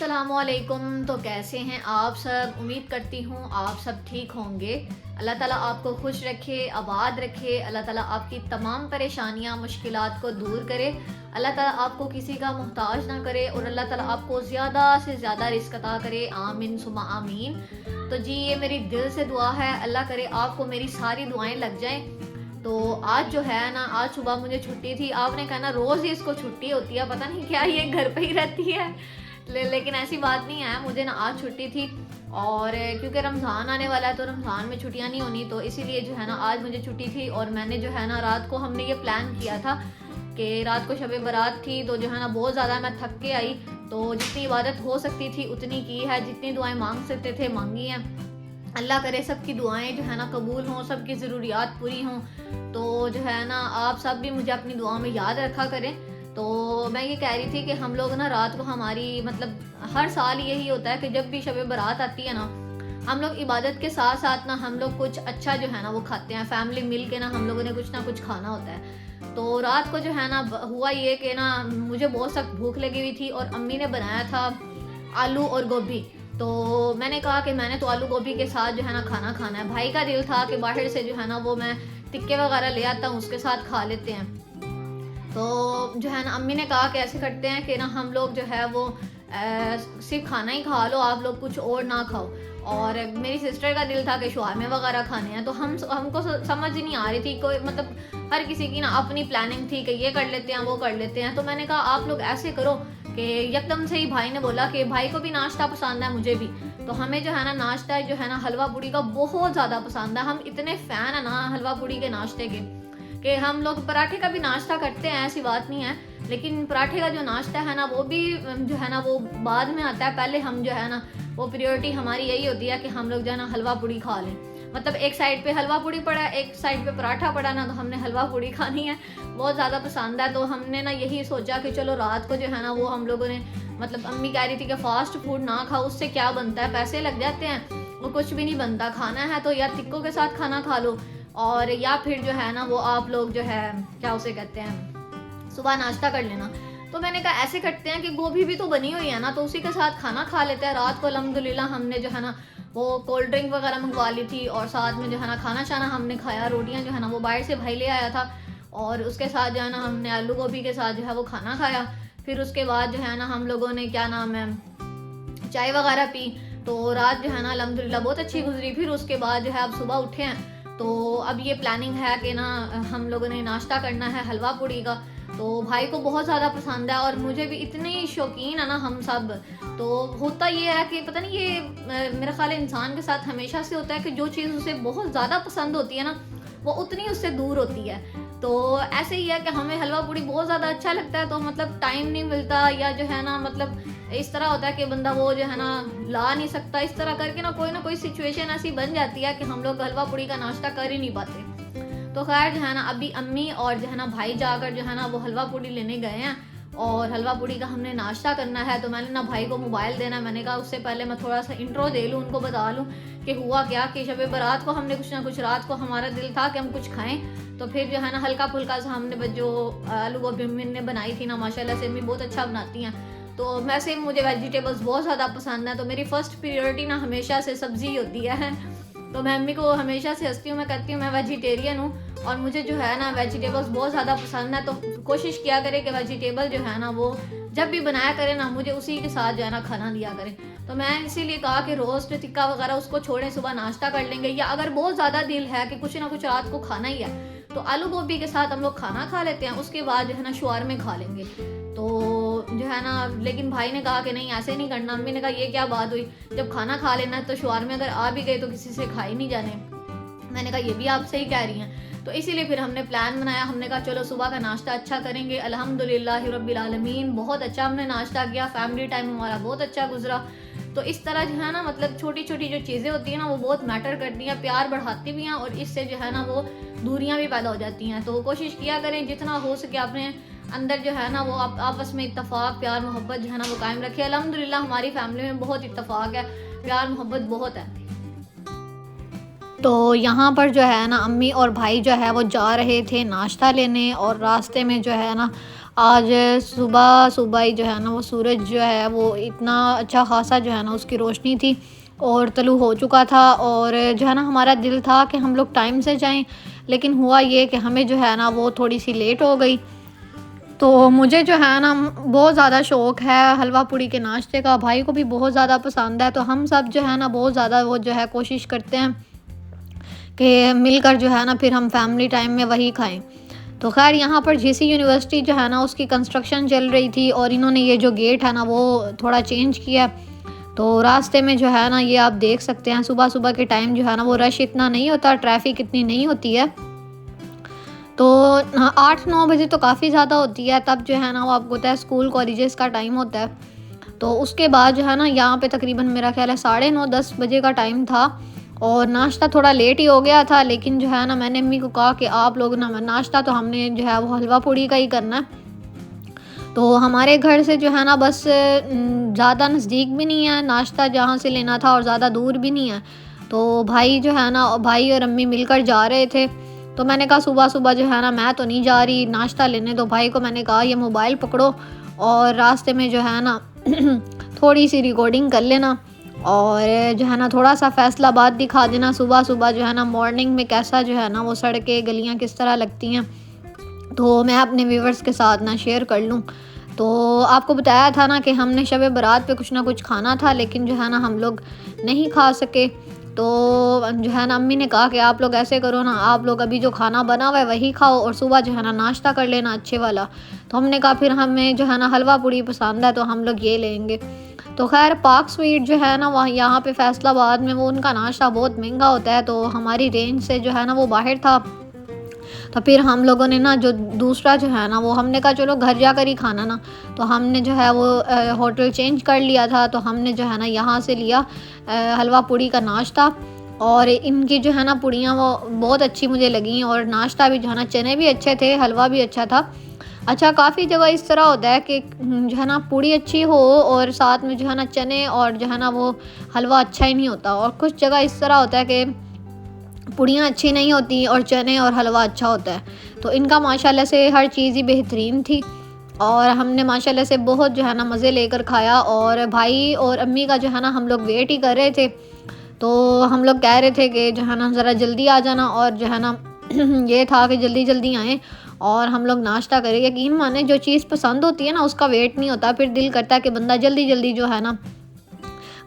अस्सलामुअलैकुम। तो कैसे हैं आप सब? उम्मीद करती हूँ आप सब ठीक होंगे। अल्लाह ताला आपको खुश रखे, आबाद रखे। अल्लाह ताला आपकी तमाम परेशानियाँ मुश्किलात को दूर करे। अल्लाह ताला आपको किसी का मोहताज ना करे और अल्लाह ताला आपको ज़्यादा से ज़्यादा रिज़्क अता करे। आमीन सुमा आमीन। तो जी ये मेरी दिल से दुआ है, अल्लाह करे आपको मेरी सारी दुआएं लग जाएं। तो आज जो है ना, आज सुबह मुझे छुट्टी थी। आपने कहा ना रोज़ ही इसको छुट्टी होती है, पता नहीं क्या ये घर पे ही रहती है। लेकिन ऐसी बात नहीं है, मुझे ना आज छुट्टी थी और क्योंकि रमज़ान आने वाला है तो रमज़ान में छुट्टियां नहीं होनी, तो इसीलिए जो है ना आज मुझे छुट्टी थी। और मैंने जो है ना रात को हमने ये प्लान किया था कि रात को शब बारात थी, तो जो है ना बहुत ज़्यादा मैं थक के आई। तो जितनी इबादत हो सकती थी उतनी की है, जितनी दुआएं मांग सकते थे मांगी हैं। अल्लाह करे सबकी दुआएं जो है ना कबूल हों, सबकी ज़रूरियात पूरी हों। तो जो है ना आप सब भी मुझे अपनी दुआओं में याद रखा करें। तो मैं ये कह रही थी कि हम लोग ना रात को हमारी मतलब हर साल यही होता है कि जब भी शब बारात आती है ना, हम लोग इबादत के साथ साथ ना हम लोग कुछ अच्छा जो है ना वो खाते हैं। फैमिली मिल के ना हम लोगों ने कुछ ना कुछ खाना होता है। तो रात को जो है ना हुआ ये कि ना मुझे बहुत सख्त भूख लगी हुई थी और अम्मी ने बनाया था आलू और गोभी। तो मैंने कहा कि मैंने तो आलू गोभी के साथ जो है ना खाना खाना है। भाई का दिल था कि बाहर से जो है ना वो मैं टिक्के वगैरह ले आता हूँ, उसके साथ खा लेते हैं। तो जो है ना अम्मी ने कहा कि ऐसे करते हैं कि ना हम लोग जो है वो सिर्फ खाना ही खा लो, आप लोग कुछ और ना खाओ। और मेरी सिस्टर का दिल था कि शवारमे वगैरह खाने हैं। तो हमको समझ ही नहीं आ रही थी, कोई मतलब हर किसी की ना अपनी प्लानिंग थी कि ये कर लेते हैं वो कर लेते हैं। तो मैंने कहा आप लोग ऐसे करो कि एकदम से ही भाई ने बोला कि भाई को भी नाश्ता पसंद है, मुझे भी। तो हमें जो है ना नाश्ता जो है ना हलवा पूड़ी का बहुत ज़्यादा पसंद है। हम इतने फ़ैन है ना हलवा पूड़ी के नाश्ते के कि हम लोग पराठे का भी नाश्ता करते हैं, ऐसी बात नहीं है। लेकिन पराठे का जो नाश्ता है ना वो भी जो है ना वो बाद में आता है। पहले हम जो है ना वो प्रायोरिटी हमारी यही होती है कि हम लोग जो है ना हलवा पूड़ी खा लें। मतलब एक साइड पे हलवा पूड़ी पड़ा है, एक साइड पे पराठा पड़ा ना, तो हमने हलवा पूड़ी खानी है, बहुत ज़्यादा पसंद है। तो हमने ना यही सोचा कि चलो रात को जो है ना वो हम लोगों ने मतलब अम्मी कह रही थी कि फास्ट फूड ना खाओ, उससे क्या बनता है, पैसे लग जाते हैं, वो कुछ भी नहीं बनता। खाना है तो या टिक्कों के साथ खाना खा लो और या फिर जो है ना वो आप लोग जो है क्या उसे कहते हैं सुबह नाश्ता कर लेना। तो मैंने कहा ऐसे करते हैं कि गोभी भी तो बनी हुई है ना, तो उसी के साथ खाना खा लेते हैं। रात को अल्हम्दुलिल्लाह हमने जो है ना वो कोल्ड ड्रिंक वगैरह मंगवा ली थी और साथ में जो है ना खाना शाना हमने खाया। रोटियां जो है ना वो बाहर से भाई ले आया था और उसके साथ जो है ना हमने आलू गोभी के साथ जो है वो खाना खाया। फिर उसके बाद जो है ना हम लोगों ने क्या नाम है चाय वगैरह पी। तो रात जो है ना अल्हम्दुलिल्लाह बहुत अच्छी गुजरी। फिर उसके बाद जो है अब सुबह उठे हैं, तो अब ये प्लानिंग है कि ना हम लोगों ने नाश्ता करना है हलवा पूड़ी का। तो भाई को बहुत ज़्यादा पसंद है और मुझे भी इतनी शौकीन है ना हम सब। तो होता ये है कि पता नहीं ये मेरा ख्याल है इंसान के साथ हमेशा से होता है कि जो चीज़ उसे बहुत ज़्यादा पसंद होती है ना वो उतनी उससे दूर होती है। तो ऐसे ही है कि हमें हलवा पूड़ी बहुत ज़्यादा अच्छा लगता है, तो मतलब टाइम नहीं मिलता या जो है ना मतलब इस तरह होता है कि बंदा वो जो है ना ला नहीं सकता। इस तरह करके ना कोई सिचुएशन ऐसी बन जाती है कि हम लोग हलवा पूड़ी का नाश्ता कर ही नहीं पाते। तो खैर जो है ना अभी अम्मी और जो है ना भाई जाकर जो है ना वो हलवा पूड़ी लेने गए हैं और हलवा पूड़ी का हमने नाश्ता करना है। तो मैंने ना भाई को मोबाइल देना, मैंने कहा उससे पहले मैं थोड़ा सा इंट्रो दे लूँ, उनको बता लूँ कि हुआ क्या कि शब बारात को हमने कुछ ना कुछ, रात को हमारा दिल था कि हम कुछ खाएं। तो फिर जो है ना हल्का फुल्का सा हमने जो आलू गोभी अम्मी ने बनाई थी ना, माशाल्लाह से अम्मी बहुत अच्छा बनाती हैं। तो वैसे मुझे वेजिटेबल्स बहुत ज़्यादा पसंद है, तो मेरी फ़र्स्ट प्रायोरिटी ना हमेशा से सब्ज़ी होती है। तो मैं अम्मी को हमेशा से हंसती हूँ, मैं कहती हूँ मैं वेजिटेरियन हूँ और मुझे जो है ना वेजिटेबल्स बहुत ज़्यादा पसंद है। तो कोशिश किया करे कि वेजिटेबल जो है ना वो जब भी बनाया करे ना मुझे उसी के साथ जो है ना खाना दिया करे। तो मैं इसीलिए कहा कि रोस्ट टिक्का वगैरह उसको छोड़ें, सुबह नाश्ता कर लेंगे, या अगर बहुत ज़्यादा दिल है कि कुछ ना कुछ रात को खाना ही है तो आलू गोभी के साथ हम लोग खाना खा लेते हैं, उसके बाद जो है ना शवारमे खा लेंगे। तो जो है ना लेकिन भाई ने कहा कि नहीं ऐसे नहीं करना। अम्मी ने कहा ये क्या बात हुई, जब खाना खा लेना है तो शवारमे अगर आ भी गए तो किसी से खा ही नहीं जाने। मैंने कहा ये भी आप सही कह रही हैं। तो इसीलिए फिर हमने प्लान बनाया, हमने कहा चलो सुबह का नाश्ता अच्छा करेंगे। अल्हम्दुलिल्लाह रब्बिल आलमीन बहुत अच्छा हमने नाश्ता किया, फैमिली टाइम हमारा बहुत अच्छा गुजरा। तो इस तरह जो है ना मतलब छोटी छोटी जो चीज़ें होती हैं ना वो बहुत मैटर करती हैं, प्यार बढ़ाती भी हैं और इससे जो है ना वो दूरियां भी पैदा हो जाती हैं। तो कोशिश किया करें जितना हो सके अपने अंदर जो है ना वो आपस में इत्तेफाक प्यार मोहब्बत जो है ना वो कायम रखे। अल्हम्दुलिल्लाह हमारी फैमिली में बहुत इत्तेफाक है, प्यार मोहब्बत बहुत है। तो यहाँ पर जो है ना अम्मी और भाई जो है वो जा रहे थे नाश्ता लेने और रास्ते में जो है ना आज सुबह सुबह ही जो है ना वो सूरज जो है वो इतना अच्छा खासा जो है ना उसकी रोशनी थी और तलू हो चुका था। और जो है ना हमारा दिल था कि हम लोग टाइम से जाएं, लेकिन हुआ ये कि हमें जो है ना वो थोड़ी सी लेट हो गई। तो मुझे जो है ना बहुत ज़्यादा शौक़ है हलवा पूड़ी के नाश्ते का, भाई को भी बहुत ज़्यादा पसंद है। तो हम सब जो है ना बहुत ज़्यादा वो जो है कोशिश करते हैं कि मिलकर जो है ना फिर हम फैमिली टाइम में वही खाएं। तो ख़ैर यहाँ पर जीसी यूनिवर्सिटी जो है ना उसकी कंस्ट्रक्शन चल रही थी और इन्होंने ये जो गेट है ना वो थोड़ा चेंज किया। तो रास्ते में जो है ना ये आप देख सकते हैं सुबह सुबह के टाइम जो है ना वो रश इतना नहीं होता, ट्रैफिक इतनी नहीं होती है। तो 8-9 बजे तो काफ़ी ज़्यादा होती है, तब जो है ना वो आपको पता है स्कूल कॉलेजेस का टाइम होता है। तो उसके बाद जो है ना यहाँ पे तकरीबन मेरा ख़्याल है 9:30-10 बजे का टाइम था और नाश्ता थोड़ा लेट ही हो गया था। लेकिन जो है ना मैंने अम्मी को कहा कि आप लोग ना नाश्ता तो हमने जो है वो हलवा पूड़ी का ही करना है। तो हमारे घर से जो है ना बस ज़्यादा नज़दीक भी नहीं है नाश्ता जहाँ से लेना था और ज़्यादा दूर भी नहीं है। तो भाई जो है ना भाई और अम्मी मिलकर जा रहे थे। तो मैंने कहा सुबह सुबह जो है ना मैं तो नहीं जा रही नाश्ता लेने। तो भाई को मैंने कहा ये मोबाइल पकड़ो और रास्ते में जो है ना थोड़ी सी रिकॉर्डिंग कर लेना और जो है ना थोड़ा सा फैसलाबाद दिखा देना सुबह सुबह जो है ना मॉर्निंग में कैसा जो है ना वो सड़कें गलियाँ किस तरह लगती हैं, तो मैं अपने व्यूवर्स के साथ ना शेयर कर लूँ। तो आपको बताया था ना कि हमने शब बारात पे कुछ ना कुछ खाना था, लेकिन जो है ना हम लोग नहीं खा सके। तो जो है ना अम्मी ने कहा कि आप लोग ऐसे करो ना, आप लोग अभी जो खाना बना हुआ है वही खाओ और सुबह जो है ना नाश्ता कर लेना अच्छे वाला। तो हमने कहा फिर हमें जो है ना हलवा पूड़ी पसंद है तो हम लोग ये लेंगे। तो खैर पाक स्वीट जो है ना वहाँ यहाँ पे फैसलाबाद में वो उनका नाश्ता बहुत महंगा होता है, तो हमारी रेंज से जो है ना वो बाहर था। तो फिर हम लोगों ने ना जो दूसरा जो है ना वो हमने कहा चलो घर जाकर ही खाना ना। तो हमने जो है वो होटल चेंज कर लिया था। तो हमने जो है ना यहाँ से लिया हलवा पूड़ी का नाश्ता और इनकी जो है ना पूड़ियाँ वो बहुत अच्छी मुझे लगी और नाश्ता भी जो है ना चने भी अच्छे थे, हलवा भी अच्छा था। अच्छा काफ़ी जगह इस तरह होता है कि जो है ना पूड़ी अच्छी हो और साथ में जो है ना चने और जो है ना वो हलवा अच्छा ही नहीं होता, और कुछ जगह इस तरह होता है कि पूड़ियाँ अच्छी नहीं होती और चने और हलवा अच्छा होता है। तो इनका माशाल्लाह से हर चीज़ ही बेहतरीन थी और हमने माशाल्लाह से बहुत जो है ना मज़े लेकर खाया। और भाई और अम्मी का जो है ना हम लोग वेट ही कर रहे थे। तो हम लोग कह रहे थे कि जो है ना ज़रा जल्दी आ जाना और जो है ना ये था कि जल्दी जल्दी आएँ और हम लोग नाश्ता करें। यकीन माने जो चीज़ पसंद होती है ना उसका वेट नहीं होता, फिर दिल करता है कि बंदा जल्दी जल्दी जो है ना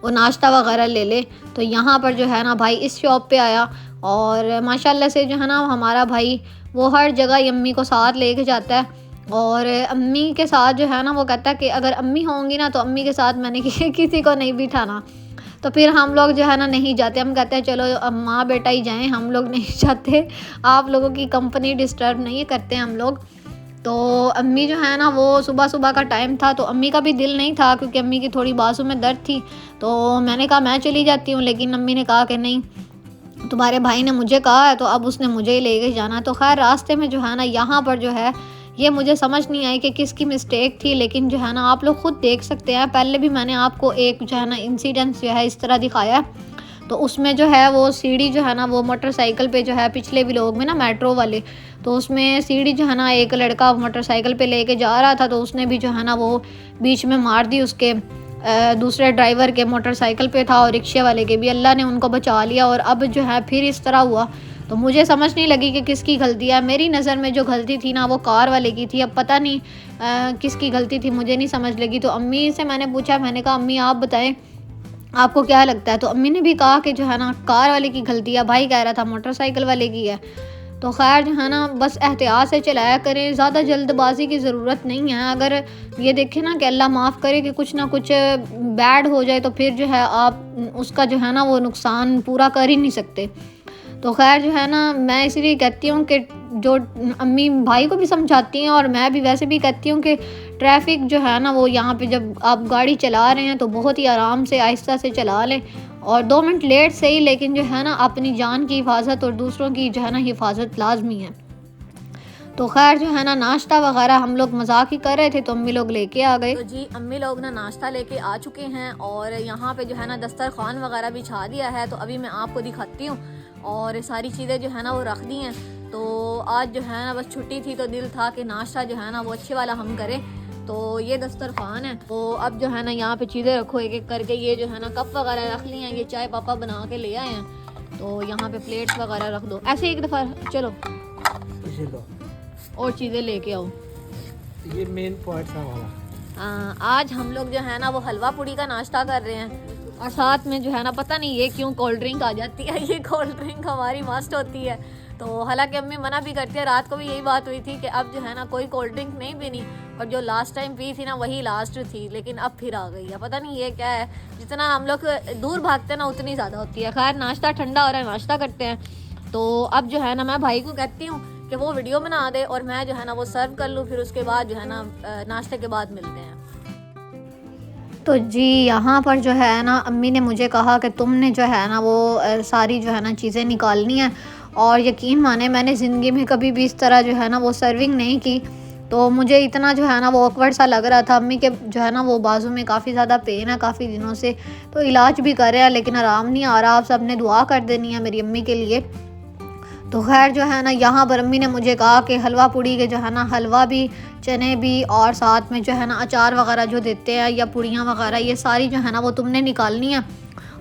वो नाश्ता वगैरह ले ले। तो यहाँ पर जो है ना भाई इस शॉप पे आया और माशाल्लाह से जो है ना हमारा भाई वो हर जगह अम्मी को साथ लेके जाता है। और अम्मी के साथ जो है ना वो कहता है कि अगर अम्मी होंगी ना तो अम्मी के साथ मैंने किसी को नहीं बिठाना। तो फिर हम लोग जो है ना नहीं जाते, हम कहते हैं चलो अब माँ बेटा ही जाएं, हम लोग नहीं जाते, आप लोगों की कंपनी डिस्टर्ब नहीं करते हम लोग। तो अम्मी जो है ना वो सुबह सुबह का टाइम था तो अम्मी का भी दिल नहीं था क्योंकि अम्मी की थोड़ी बाजू में दर्द थी। तो मैंने कहा मैं चली जाती हूँ, लेकिन अम्मी ने कहा कि नहीं तुम्हारे भाई ने मुझे कहा है तो अब उसने मुझे ही लेके जाना। तो खैर रास्ते में जो है ना यहाँ पर जो है ये मुझे समझ नहीं आई कि किसकी मिस्टेक थी, लेकिन जो है ना आप लोग खुद देख सकते हैं। पहले भी मैंने आपको एक जो है ना इंसिडेंस जो है इस तरह दिखाया है। तो उसमें जो है वो सीढ़ी जो है ना वो मोटरसाइकिल पे जो है पिछले व्लॉग में ना मेट्रो वाले, तो उसमें सीढ़ी जो है ना एक लड़का मोटरसाइकिल पे लेके जा रहा था तो उसने भी जो है ना वो बीच में मार दी उसके दूसरे ड्राइवर के, मोटरसाइकिल पे था और रिक्शे वाले के भी, अल्लाह ने उनको बचा लिया। और अब जो है फिर इस तरह हुआ तो मुझे समझ नहीं लगी कि किसकी गलती है। मेरी नज़र में जो गलती थी ना वो कार वाले की थी, अब पता नहीं किसकी गलती थी मुझे नहीं समझ लगी। तो अम्मी से मैंने पूछा, मैंने कहा अम्मी आप बताएं आपको क्या लगता है। तो अम्मी ने भी कहा कि जो है ना कार वाले की गलती है, भाई कह रहा था मोटरसाइकिल वाले की है। तो खैर जो है ना बस एहतियात से चलाया करें, ज़्यादा जल्दबाजी की ज़रूरत नहीं है। अगर ये देखें ना कि अल्लाह माफ़ करे कि कुछ ना कुछ बैड हो जाए तो फिर जो है आप उसका जो है ना वो नुकसान पूरा कर ही नहीं सकते। तो खैर जो है ना मैं इसलिए कहती हूँ कि जो अम्मी भाई को भी समझाती हैं और मैं भी वैसे भी कहती हूँ कि ट्रैफिक जो है ना वो यहाँ पे जब आप गाड़ी चला रहे हैं तो बहुत ही आराम से आहिस्ता से चला लें और 2 मिनट लेट से ही, लेकिन जो है ना अपनी जान की हिफाजत और दूसरों की जो है ना हिफाजत लाजमी है। तो खैर जो है ना नाश्ता वगैरह हम लोग मजाक ही कर रहे थे तो अम्मी लोग लेके आ गए। तो जी अम्मी लोग ना नाश्ता लेके आ चुके हैं और यहाँ पे जो है ना दस्तरखान वगैरह बिछा दिया है। तो अभी मैं आपको दिखाती हूँ और सारी चीज़ें जो है ना वो रख दी हैं। तो आज जो है ना बस छुट्टी थी तो दिल था कि नाश्ता जो है ना वो अच्छे वाला हम करें। तो ये दस्तरखान है, तो अब जो है ना यहाँ पे चीज़ें रखो एक एक करके। ये जो है ना कप वगैरह रख लिए हैं, ये चाय पापा बना के ले आए हैं, तो यहाँ पे प्लेट्स वगैरह रख दो। ऐसे एक दफ़ा चलो और चीज़ें लेके आओ। ये मेन पॉइंट है हमारा। आज हम लोग जो है ना वो हलवा पूड़ी का नाश्ता कर रहे हैं, और साथ में जो है ना पता नहीं ये क्यों कोल्ड ड्रिंक आ जाती है। ये कोल्ड ड्रिंक हमारी मस्त होती है, तो हालांकि अम्मी मना भी करती है। रात को भी यही बात हुई थी कि अब जो है ना कोई कोल्ड ड्रिंक नहीं पीनी, और जो लास्ट टाइम पी थी ना वही लास्ट थी, लेकिन अब फिर आ गई है। पता नहीं ये क्या है, जितना हम लोग दूर भागते हैं ना उतनी ज़्यादा होती है। खैर नाश्ता ठंडा हो रहा है, नाश्ता करते हैं। तो अब जो है ना मैं भाई को कहती हूँ कि वो वीडियो बना दे और मैं जो है ना वो सर्व कर लूँ, फिर उसके बाद जो है ना नाश्ते के बाद मिलते हैं। तो जी यहाँ पर जो है ना अम्मी ने मुझे कहा कि तुमने जो है ना वो सारी जो है ना चीज़ें निकालनी है, और यकीन माने मैंने ज़िंदगी में कभी भी इस तरह जो है ना वो सर्विंग नहीं की। तो मुझे इतना जो है ना वो ऑकवर्ड सा लग रहा था। अम्मी के जो है ना वो बाजू में काफ़ी ज़्यादा पेन है काफ़ी दिनों से, तो इलाज भी कर रहे हैं लेकिन आराम नहीं आ रहा। आप सब ने दुआ कर देनी है मेरी अम्मी के लिए। तो खैर जो है ना यहाँ पर अम्मी ने मुझे कहा कि हलवा पूड़ी के जो है ना हलवा भी, चने भी, और साथ में जो है ना अचार वगैरह जो देते हैं या पूड़ियाँ वगैरह, ये सारी जो है ना वो तुमने निकालनी है।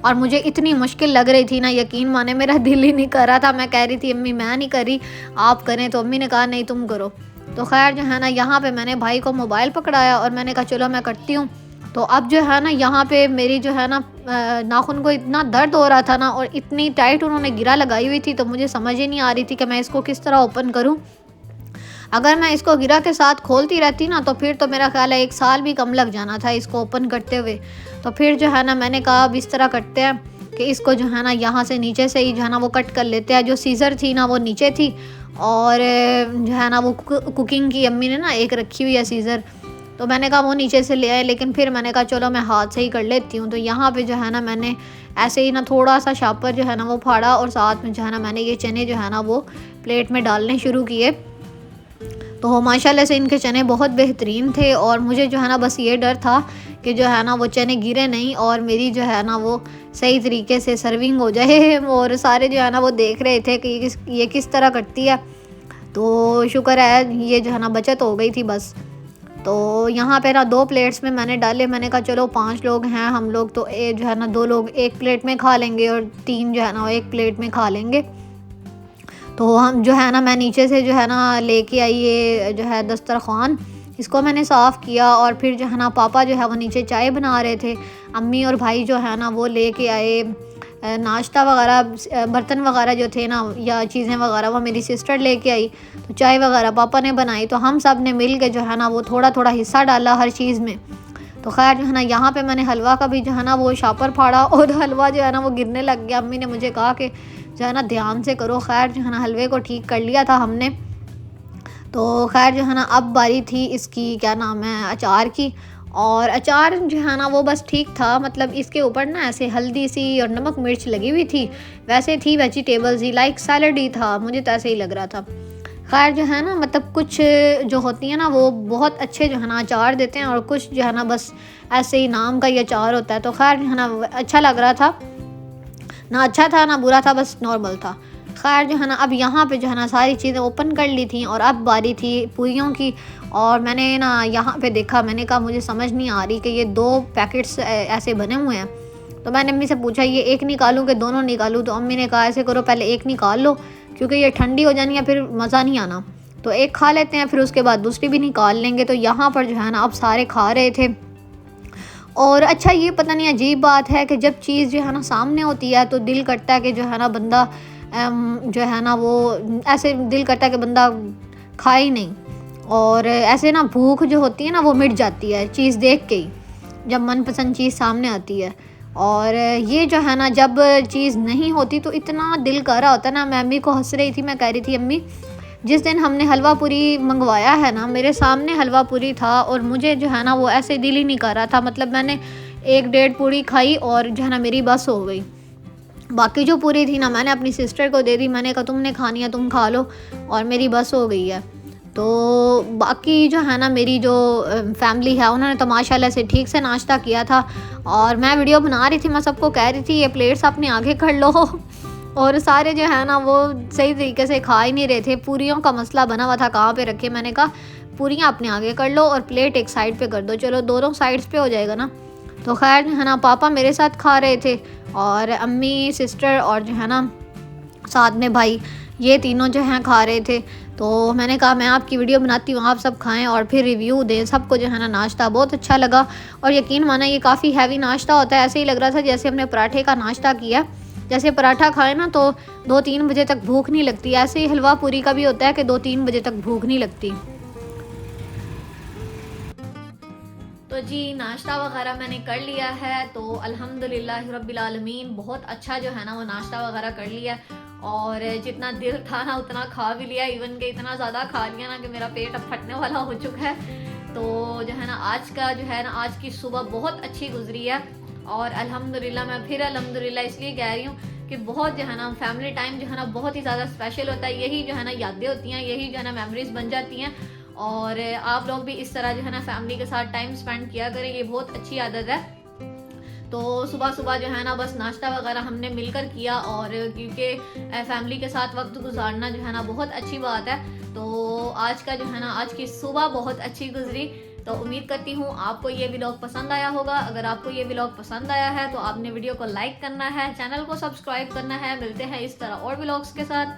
और मुझे इतनी मुश्किल लग रही थी ना, यकीन माने मेरा दिल ही नहीं कर रहा था। मैं कह रही थी अम्मी मैं नहीं करी, आप करें, तो अम्मी ने कहा नहीं तुम करो। तो खैर जो है ना यहाँ पे मैंने भाई को मोबाइल पकड़ाया और मैंने कहा चलो मैं करती हूँ। तो अब जो है ना यहाँ पे मेरी जो है ना नाखून को इतना दर्द हो रहा था ना, और इतनी टाइट उन्होंने गिरा लगाई हुई थी, तो मुझे समझ ही नहीं आ रही थी कि मैं इसको किस तरह ओपन करूँ। अगर मैं इसको गिरा के साथ खोलती रहती ना तो फिर तो मेरा ख्याल है 1 साल भी कम लग जाना था इसको ओपन करते हुए। तो फिर जो है ना मैंने कहा अब इस तरह करते हैं कि इसको जो है ना यहाँ से नीचे से ही जो है ना वो कट कर लेते हैं। जो सीज़र थी ना वो नीचे थी, और जो है ना वो कुकिंग की अम्मी ने ना एक रखी हुई है सीज़र, तो मैंने कहा वो नीचे से ले आए, लेकिन फिर मैंने कहा चलो मैं हाथ से ही कर लेती हूँ। तो यहाँ पे जो है ना मैंने ऐसे ही ना थोड़ा सा शापर जो है ना वो फाड़ा, और साथ में जो है ना मैंने ये चने जो है ना वो प्लेट में डालने शुरू किए। तो माशाल्लाह से इनके चने बहुत बेहतरीन थे, और मुझे जो है ना बस ये डर था कि जो है ना वो चने गिरे नहीं और मेरी जो है ना वो सही तरीके से सर्विंग हो जाए। और सारे जो है ना वो देख रहे थे कि ये किस तरह करती है। तो शुक्र है ये जो है ना बचत हो गई थी बस। तो यहाँ पे ना 2 प्लेट्स में मैंने डाले। मैंने कहा चलो 5 लोग हैं हम लोग, तो जो है ना 2 लोग एक प्लेट में खा लेंगे और 3 जो है ना एक प्लेट में खा लेंगे। तो हम जो है ना मैं नीचे से जो है ना लेके आई ये जो है दस्तरखान, इसको मैंने साफ़ किया, और फिर जो है ना पापा जो है वो नीचे चाय बना रहे थे। अम्मी और भाई जो है ना वो लेके आए नाश्ता वगैरह, बर्तन वगैरह जो थे ना या चीज़ें वगैरह वो मेरी सिस्टर लेके आई। तो चाय वगैरह पापा ने बनाई, तो हम सब ने मिल के जो है ना वो थोड़ा थोड़ा हिस्सा डाला हर चीज़ में। तो खैर जो है ना यहाँ पे मैंने हलवा का भी जो है ना वो शापर फाड़ा, और हलवा जो है ना वो गिरने लग गया। अम्मी ने मुझे कहा कि जो है ना ध्यान से करो। खैर जो है ना हलवे को ठीक कर लिया था हमने। तो खैर जो है ना अब बारी थी इसकी क्या नाम है अचार की, और अचार जो है ना वो बस ठीक था, मतलब इसके ऊपर ना ऐसे हल्दी सी और नमक मिर्च लगी हुई थी, वैसे थी वेजिटेबल्स ही, लाइक सैलड ही था, मुझे तो ऐसे ही लग रहा था। खैर जो है ना मतलब कुछ जो होती है ना वो बहुत अच्छे जो है ना अचार देते हैं, और कुछ जो है ना बस ऐसे ही नाम का ही अचार होता है। तो खैर जो है ना अच्छा लग रहा था, ना अच्छा था ना बुरा था, बस नॉर्मल था। खैर जो है ना अब यहाँ पे जो है ना सारी चीज़ें ओपन कर ली थी, और अब बारी थी पूरियों की। और मैंने ना यहाँ पे देखा, मैंने कहा मुझे समझ नहीं आ रही कि ये 2 पैकेट्स ऐसे बने हुए हैं। तो मैंने अम्मी से पूछा ये एक निकालूँ कि दोनों निकालूँ। तो अम्मी ने कहा ऐसे करो पहले एक निकाल लो, क्योंकि ये ठंडी हो जानी है फिर मज़ा नहीं आना, तो एक खा लेते हैं फिर उसके बाद दूसरी भी निकाल लेंगे। तो यहाँ पर जो है ना अब सारे खा रहे थे। और अच्छा ये पता नहीं अजीब बात है कि जब चीज़ जो है ना सामने होती है तो दिल करता है कि जो है ना बंदा जो है ना वो ऐसे दिल करता है कि बंदा खाए ही नहीं, और ऐसे ना भूख जो होती है ना वो मिट जाती है चीज़ देख के ही, जब मनपसंद चीज़ सामने आती है। और ये जो है ना जब चीज़ नहीं होती तो इतना दिल कर रहा होता है ना। मैं अम्मी को हंस रही थी, मैं कह रही थी अम्मी जिस दिन हमने हलवा पूरी मंगवाया है ना, मेरे सामने हलवा पूरी था और मुझे जो है ना वो ऐसे दिल ही नहीं कर रहा था। मतलब मैंने 1-1.5 पूरी खाई और जो है ना मेरी बस हो गई। बाकी जो पूरी थी ना मैंने अपनी सिस्टर को दे दी, मैंने कहा तुमने खानी है तुम खा लो, और मेरी बस हो गई है। तो बाकी जो है ना मेरी जो फैमिली है उन्होंने तो माशाल्लाह से ठीक से नाश्ता किया था। और मैं वीडियो बना रही थी, मैं सबको कह रही थी ये प्लेट्स अपने आगे कर लो और सारे जो है ना वो सही तरीके से खा ही नहीं रहे थे। पूरियों का मसला बना हुआ था कहाँ पे रखे, मैंने कहा पूरियाँ अपने आगे कर लो और प्लेट एक साइड पे कर दो, चलो दोनों साइड्स पे हो जाएगा ना। तो खैर है ना पापा मेरे साथ खा रहे थे और अम्मी, सिस्टर और जो है ना साथ में भाई, ये तीनों जो हैं खा रहे थे। तो मैंने कहा मैं आपकी वीडियो बनाती हूँ, आप सब खाएं और फिर रिव्यू दें। सबको जो है ना नाश्ता बहुत अच्छा लगा और यकीन माना ये काफ़ी हैवी नाश्ता होता है। ऐसे ही लग रहा था जैसे हमने पराठे का नाश्ता किया। जैसे पराठा खाए ना तो 2-3 बजे तक भूख नहीं लगती, ऐसे ही हलवा पूरी का भी होता है कि 2-3 बजे तक भूख नहीं लगती। तो जी नाश्ता वगैरह मैंने कर लिया है, तो अल्हम्दुलिल्लाह रब्बिल आलमीन बहुत अच्छा जो है ना वो नाश्ता वगैरह कर लिया और जितना दिल था ना उतना खा भी लिया। इवन के इतना ज़्यादा खा लिया ना कि मेरा पेट अब फटने वाला हो चुका है। तो जो है ना आज का जो है ना आज की सुबह बहुत अच्छी गुजरी है और अल्हम्दुलिल्लाह, मैं फिर अल्हम्दुलिल्लाह इसलिए कह रही हूँ कि बहुत जो है ना फैमिली टाइम जो है ना बहुत ही ज़्यादा स्पेशल होता है। यही जो है ना यादें होती हैं, यही जो है ना मेमोरीज बन जाती हैं और आप लोग भी इस तरह जो है ना फैमिली के साथ टाइम स्पेंड किया करें, ये बहुत अच्छी आदत है। तो सुबह सुबह जो है ना बस नाश्ता वगैरह हमने मिलकर किया और क्योंकि फैमिली के साथ वक्त गुजारना जो है ना बहुत अच्छी बात है। तो आज का जो है ना आज की सुबह बहुत अच्छी गुजरी। तो उम्मीद करती हूँ आपको ये व्लॉग पसंद आया होगा। अगर आपको ये व्लॉग पसंद आया है तो आपने वीडियो को लाइक करना है, चैनल को सब्सक्राइब करना है। मिलते हैं इस तरह और व्लॉग्स के साथ,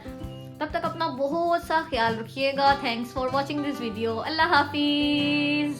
तब तक अपना बहुत सा ख्याल रखिएगा। Thanks for watching this video. अल्लाह हाफिज़।